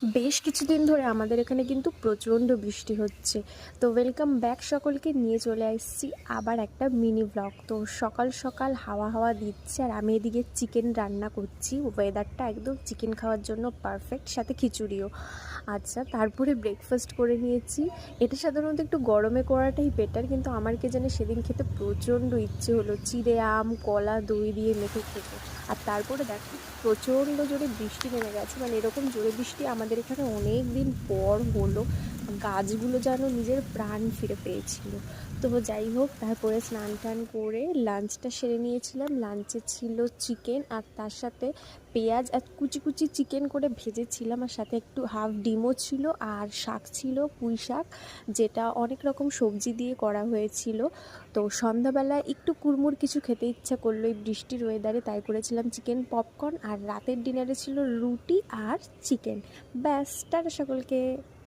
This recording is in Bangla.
বেশ কিছুদিন ধরে আমাদের এখানে কিন্তু প্রচণ্ড বৃষ্টি হচ্ছে। তো ওয়েলকাম ব্যাক সকলকে, নিয়ে চলে আসছি আবার একটা মিনি ব্লগ। তো সকাল সকাল হাওয়া হাওয়া দিচ্ছে আর আমি এদিকে চিকেন রান্না করছি। ওয়েদারটা একদম চিকেন খাওয়ার জন্য পারফেক্ট, সাথে খিচুড়িও। আচ্ছা, তারপরে ব্রেকফাস্ট করে নিয়েছি। এটা সাধারণত একটু গরমে করাটাই বেটার, কিন্তু আমার কে জানে সেদিন খেতে প্রচণ্ড ইচ্ছে হলো চিড়ে আম কলা দই দিয়ে মেখে খেতে। আর তারপরে দেখো, প্রচণ্ড জোরে বৃষ্টি নেমে গেছে। মানে এরকম জোরে বৃষ্টি আমাদের এখানে অনেক দিন পর হলো। গাছগুলো যেন নিজের প্রাণ ফিরে পেয়েছিল। তো যাই হোক, তারপরে স্নান টান করে লাঞ্চটা সেরে নিয়েছিলাম। লাঞ্চে ছিল চিকেন, আর তার সাথে পেঁয়াজ আর কুচি কুচি চিকেন করে ভেজেছিলাম, আর সাথে একটু হাফ ডিমও ছিল, আর শাক ছিল পুঁই শাক, যেটা অনেক রকম সবজি দিয়ে করা হয়েছিল। তো সন্ধ্যাবেলা একটু কুড়মুড় কিছু খেতে ইচ্ছা করলো এই বৃষ্টির ওয়েদারে, তাই করেছিলাম চিকেন পপকর্ন। আর রাতের ডিনারে ছিল রুটি আর চিকেন। ব্যাস, টাটা সকলকে।